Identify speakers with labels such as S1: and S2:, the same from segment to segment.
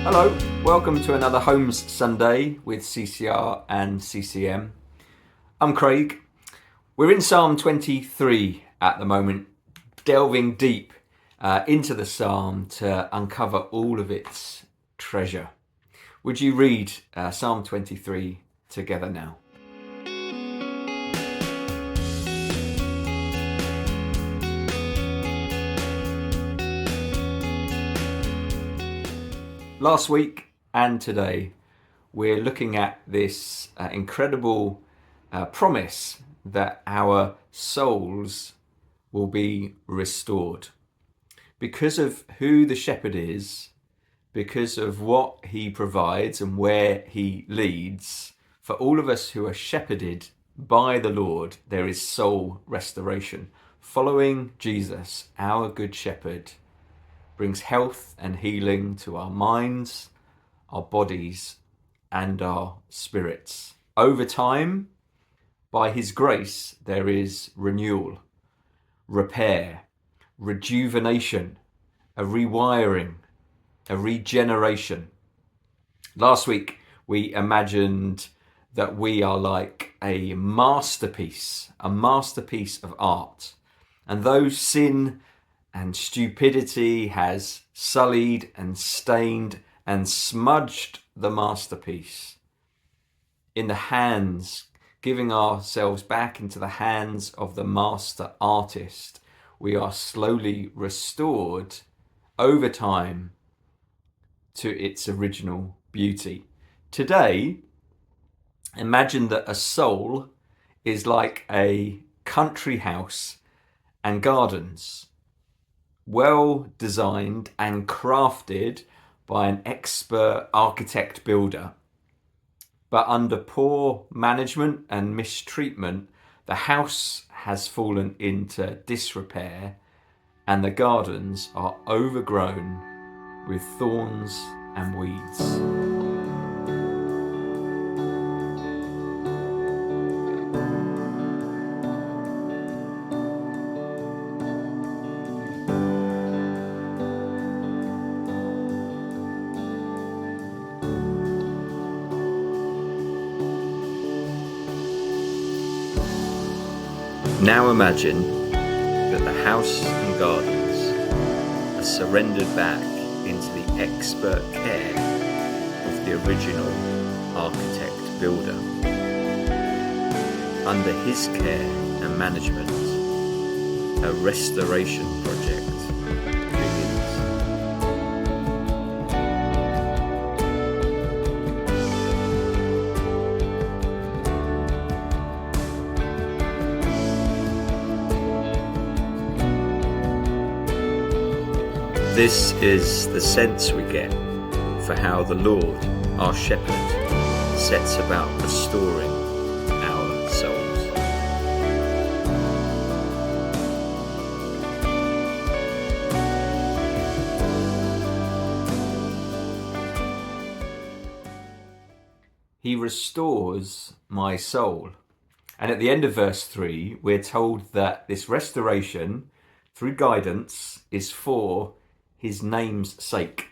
S1: Hello, welcome to another Homes Sunday with CCR and CCM. I'm Craig. We're in Psalm 23 at the moment, delving deep into the psalm to uncover all of its treasure. Would you read Psalm 23 together now? Last week and today, we're looking at this incredible promise that our souls will be restored. Because of who the shepherd is, because of what he provides and where he leads, for all of us who are shepherded by the Lord, there is soul restoration. Following Jesus, our good shepherd, brings health and healing to our minds, our bodies, and our spirits. Over time, by his grace, there is renewal, repair, rejuvenation, a rewiring, a regeneration. Last week, we imagined that we are like a masterpiece of art. And though sin and stupidity has sullied and stained and smudged the masterpiece, in the hands, giving ourselves back into the hands of the master artist, we are slowly restored over time to its original beauty. Today, imagine that a soul is like a country house and gardens, well designed and crafted by an expert architect builder. But under poor management and mistreatment, the house has fallen into disrepair and the gardens are overgrown with thorns and weeds. Now imagine that the house and gardens are surrendered back into the expert care of the original architect builder. Under his care and management, a restoration project begins. This is the sense we get for how the Lord, our shepherd, sets about restoring our souls. He restores my soul. And at the end of verse 3, we're told that this restoration, through guidance, is for his name's sake.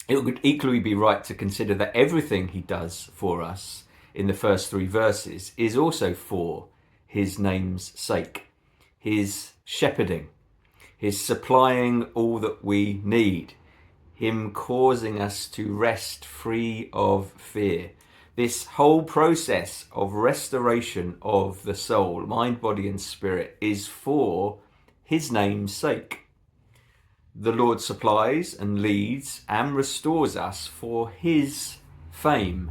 S1: It would equally be right to consider that everything he does for us in the first 3 verses is also for his name's sake. His shepherding, his supplying all that we need, him causing us to rest free of fear. This whole process of restoration of the soul, mind, body, and spirit is for his name's sake. The Lord supplies and leads and restores us for his fame,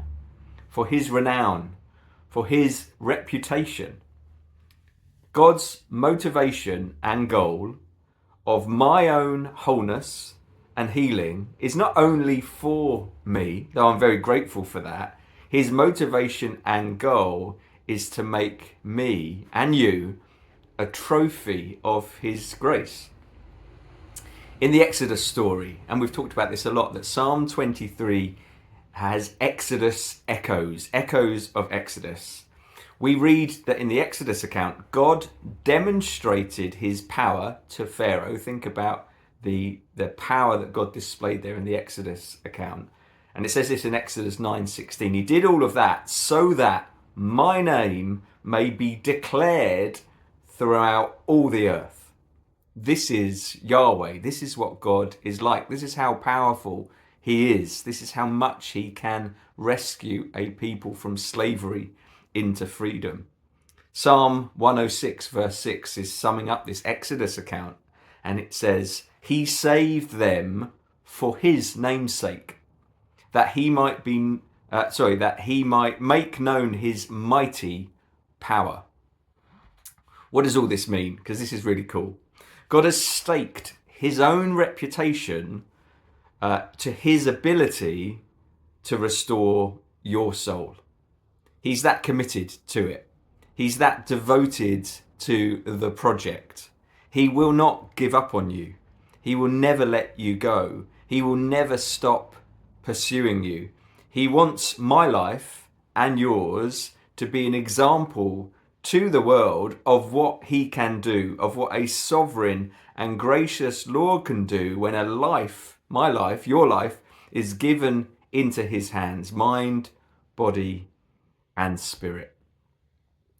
S1: for his renown, for his reputation. God's motivation and goal of my own wholeness and healing is not only for me, though I'm very grateful for that. His motivation and goal is to make me and you a trophy of his grace. In the Exodus story, and we've talked about this a lot, that Psalm 23 has Exodus echoes of Exodus. We read that in the Exodus account, God demonstrated his power to Pharaoh. Think about the power that God displayed there in the Exodus account. And it says this in Exodus 9:16. He did all of that so that my name may be declared throughout all the earth. This is Yahweh. This is what God is like. This is how powerful he is. This is how much he can rescue a people from slavery into freedom. Psalm 106 verse 6 is summing up this Exodus account, and it says, he saved them for his name's sake, that he might make known his mighty power. What does all this mean? Because this is really cool. God has staked his own reputation to his ability to restore your soul. He's that committed to it. He's that devoted to the project. He will not give up on you. He will never let you go. He will never stop pursuing you. He wants my life and yours to be an example to the world of what he can do, of what a sovereign and gracious Lord can do when a life, my life, your life, is given into his hands, mind, body, and spirit.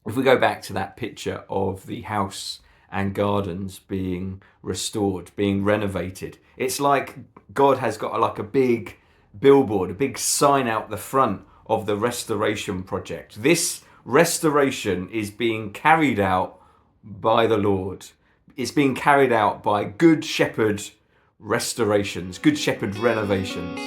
S1: If we go back to that picture of the house and gardens being restored, being renovated, it's like God has got like a big billboard, a big sign out the front of the restoration project. This restoration is being carried out by the Lord. It's being carried out by Good Shepherd restorations, Good Shepherd renovations.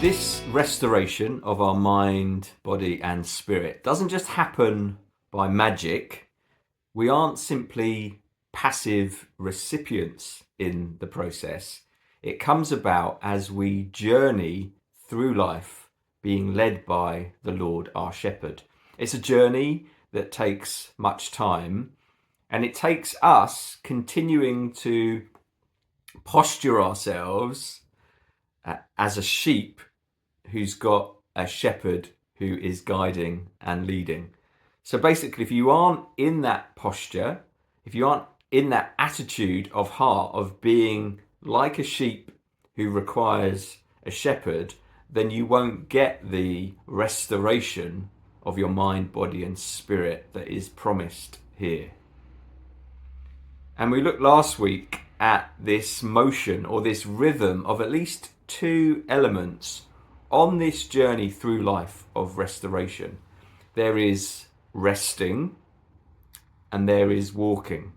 S1: This restoration of our mind, body, and spirit doesn't just happen by magic. We aren't simply passive recipients in the process. It comes about as we journey through life being led by the Lord our shepherd. It's a journey that takes much time, and it takes us continuing to posture ourselves as a sheep who's got a shepherd who is guiding and leading. So basically, if you aren't in that posture, if you aren't in that attitude of heart of being like a sheep who requires a shepherd, then you won't get the restoration of your mind, body, and spirit that is promised here. And we looked last week at this motion or this rhythm of at least two elements on this journey through life of restoration. There is resting and there is walking.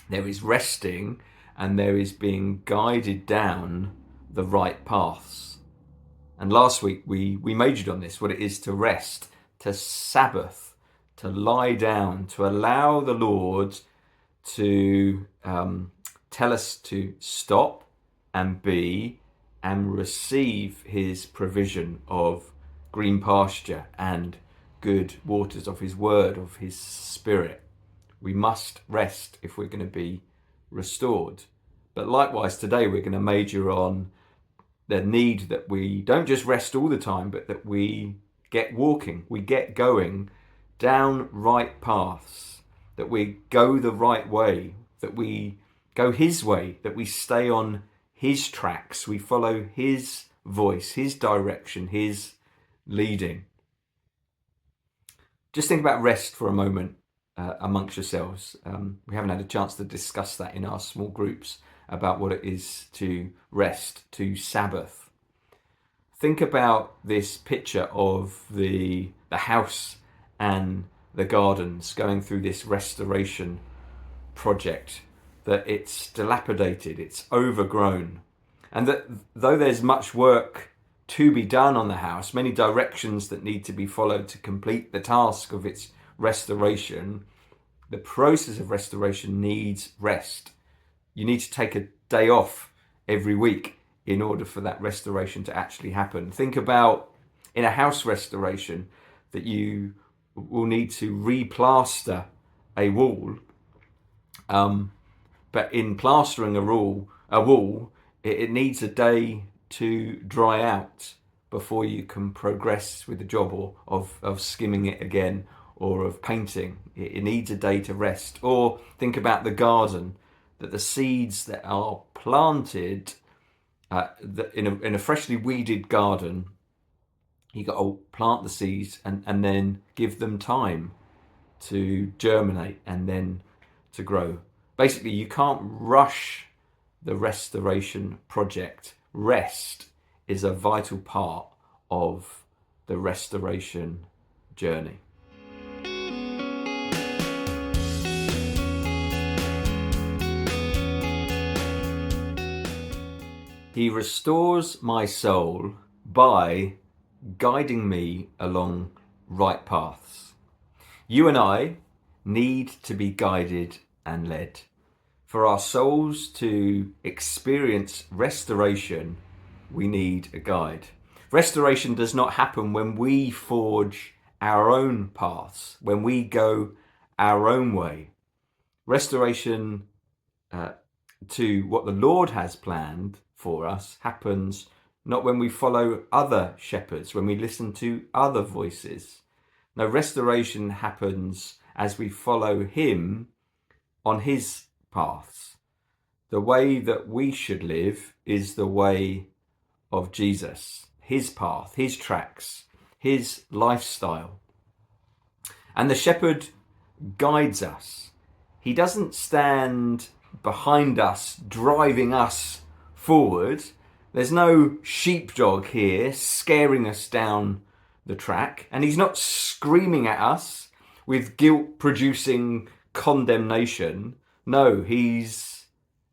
S1: There is resting and there is being guided down the right paths. And last week we majored on this, what it is to rest, to Sabbath, to lie down, to allow the Lord to tell us to stop and be and receive his provision of green pasture and good waters, of his word, of his spirit. We must rest if we're going to be restored. But likewise, today we're going to major on the need that we don't just rest all the time, but that we get walking, we get going down right paths, that we go the right way, that we go his way, that we stay on his tracks, we follow his voice, his direction, his leading. Just think about rest for a moment amongst yourselves. We haven't had a chance to discuss that in our small groups about what it is to rest, to Sabbath. Think about this picture of the house and the gardens going through this restoration project, that it's dilapidated, it's overgrown, and that though there's much work to be done on the house, many directions that need to be followed to complete the task of its restoration, the process of restoration needs rest. You need to take a day off every week in order for that restoration to actually happen. Think about in a house restoration that you will need to replaster a wall. But in plastering a wall, it needs a day to dry out before you can progress with the job, or of skimming it again, or of painting. It needs a day to rest. Or think about the garden, that the seeds that are planted in a freshly weeded garden, you got to plant the seeds and then give them time to germinate and then to grow. Basically, you can't rush the restoration project. Rest is a vital part of the restoration journey. He restores my soul by guiding me along right paths. You and I need to be guided and led. For our souls to experience restoration, we need a guide. Restoration does not happen when we forge our own paths, when we go our own way. Restoration to what the Lord has planned for us happens not when we follow other shepherds, when we listen to other voices. No, restoration happens as we follow him on his paths. The way that we should live is the way of Jesus, his path, his tracks, his lifestyle. And the shepherd guides us. He doesn't stand behind us, driving us forward. There's no sheepdog here scaring us down the track. And he's not screaming at us with guilt-producing condemnation. No, he's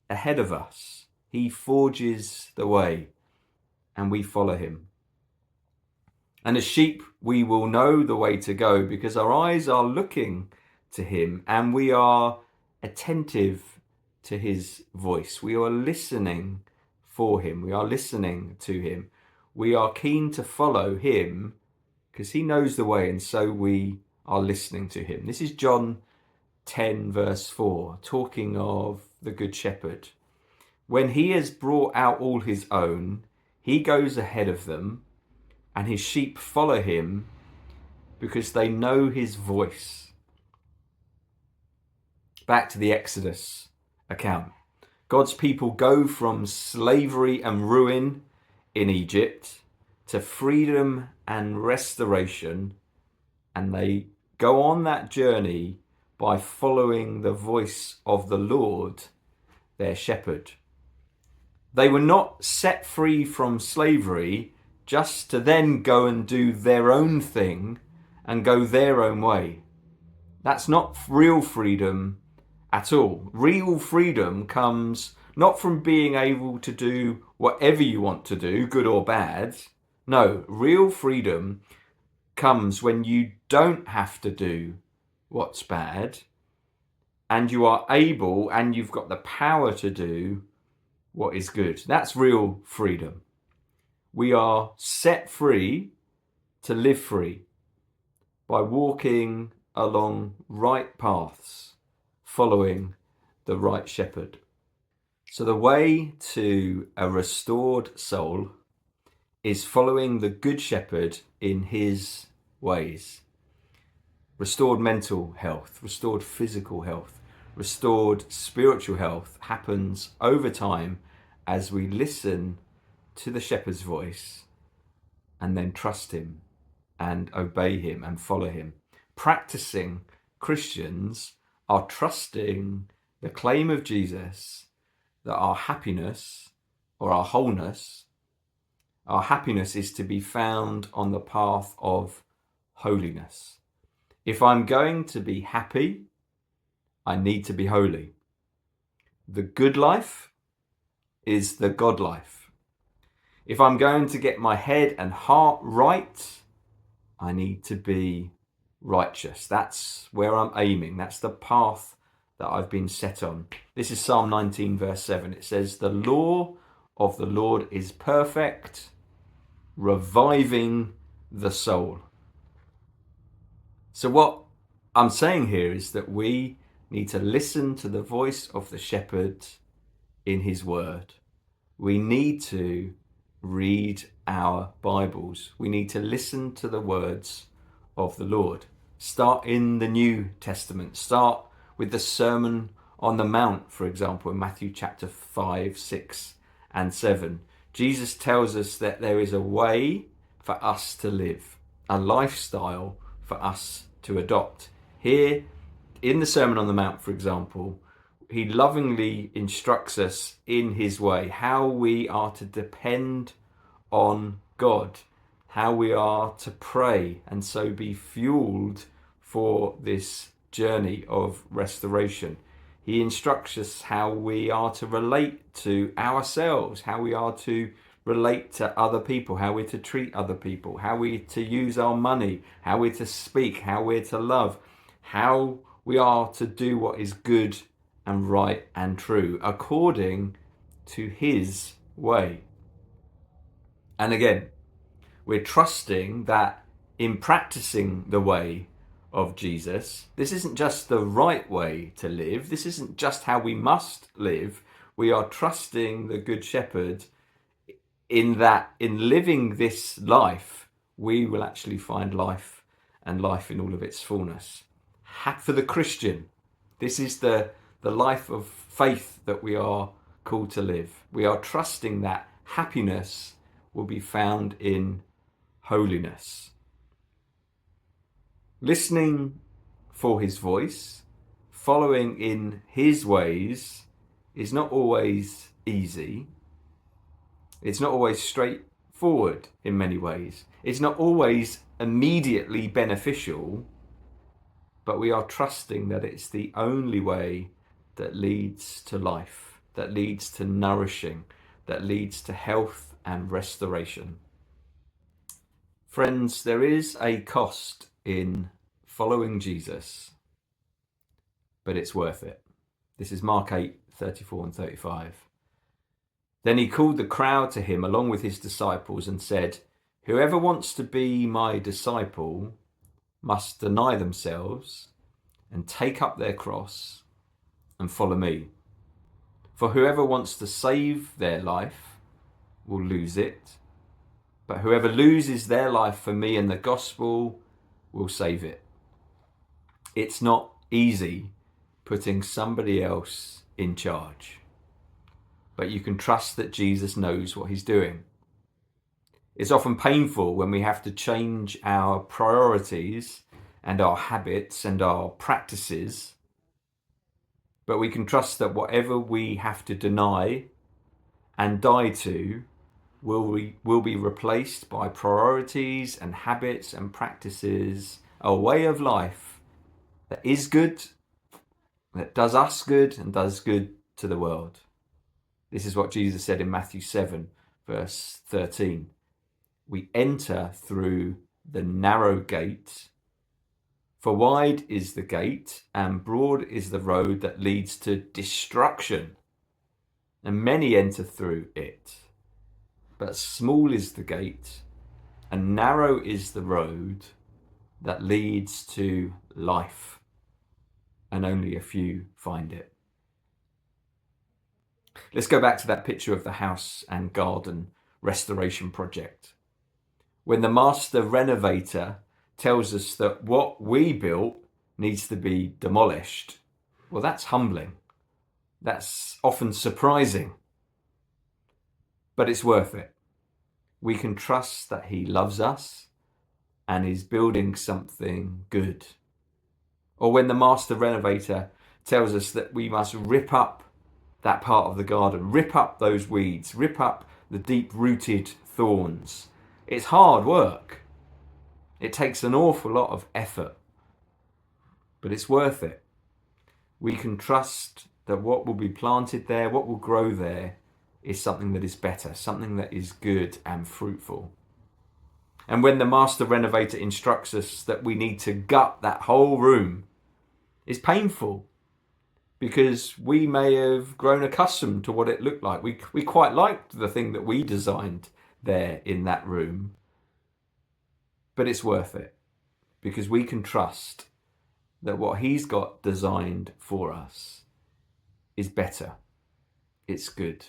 S1: ahead of us. He forges the way and we follow him. And as sheep, we will know the way to go because our eyes are looking to him and we are attentive to his voice. We are listening for him. We are listening to him. We are keen to follow him because he knows the way, and so we are listening to him. This is John 10 verse 4, talking of the Good Shepherd. When he has brought out all his own, he goes ahead of them, and his sheep follow him because they know his voice. Back to the Exodus account. God's people go from slavery and ruin in Egypt to freedom and restoration, and they go on that journey by following the voice of the Lord, their shepherd. They were not set free from slavery just to then go and do their own thing and go their own way. That's not real freedom at all. Real freedom comes not from being able to do whatever you want to do, good or bad. No, real freedom comes when you don't have to do what's bad, and you are able and you've got the power to do what is good. That's real freedom. We are set free to live free by walking along right paths, following the right shepherd. So the way to a restored soul is following the Good Shepherd in his ways. Restored mental health, restored physical health, restored spiritual health happens over time as we listen to the shepherd's voice and then trust him and obey him and follow him. Practicing Christians are trusting the claim of Jesus that our happiness or our wholeness, our happiness is to be found on the path of holiness. If I'm going to be happy, I need to be holy. The good life is the God life. If I'm going to get my head and heart right, I need to be righteous. That's where I'm aiming. That's the path that I've been set on. This is Psalm 19 verse 7. It says, "The law of the Lord is perfect, reviving the soul. So what I'm saying here is that we need to listen to the voice of the shepherd in his word. We need to read our Bibles. We need to listen to the words of the Lord. Start in the New Testament. Start with the Sermon on the Mount, for example, in Matthew chapter 5, 6 and 7. Jesus tells us that there is a way for us to live, a lifestyle for us to adopt. Here in the Sermon on the Mount, for example, he lovingly instructs us in his way how we are to depend on God, how we are to pray and so be fueled for this journey of restoration. He instructs us how we are to relate to ourselves, how we are to relate to other people, how we're to treat other people, how we're to use our money, how we're to speak, how we're to love, how we are to do what is good and right and true according to his way. And again, we're trusting that in practicing the way of Jesus, this isn't just the right way to live, this isn't just how we must live. We are trusting the Good Shepherd in that in living this life, we will actually find life and life in all of its fullness. For the Christian, this is the life of faith that we are called to live. We are trusting that happiness will be found in holiness. Listening for his voice, following in his ways is not always easy. It's not always straightforward in many ways. It's not always immediately beneficial, but we are trusting that it's the only way that leads to life, that leads to nourishing, that leads to health and restoration. Friends, there is a cost in following Jesus, but it's worth it. This is Mark 8, 34 and 35. Then he called the crowd to him along with his disciples and said, "Whoever wants to be my disciple must deny themselves and take up their cross and follow me. For whoever wants to save their life will lose it, but whoever loses their life for me and the gospel will save it." It's not easy putting somebody else in charge, but you can trust that Jesus knows what he's doing. It's often painful when we have to change our priorities and our habits and our practices, but we can trust that whatever we have to deny and die to will be replaced by priorities and habits and practices, a way of life that is good, that does us good and does good to the world. This is what Jesus said in Matthew 7, verse 13. We enter through the narrow gate, for wide is the gate and broad is the road that leads to destruction, and many enter through it. But small is the gate and narrow is the road that leads to life, and only a few find it. Let's go back to that picture of the house and garden restoration project. When the master renovator tells us that what we built needs to be demolished, well, that's humbling. That's often surprising, but it's worth it. We can trust that he loves us and is building something good. Or when the master renovator tells us that we must rip up that part of the garden, rip up those weeds, rip up the deep-rooted thorns. It's hard work. It takes an awful lot of effort, but it's worth it. We can trust that what will be planted there, what will grow there, is something that is better, something that is good and fruitful. And when the master renovator instructs us that we need to gut that whole room, it's painful. because we may have grown accustomed to what it looked like. We quite liked the thing that we designed there in that room, but it's worth it because we can trust that what he's got designed for us is better. It's good.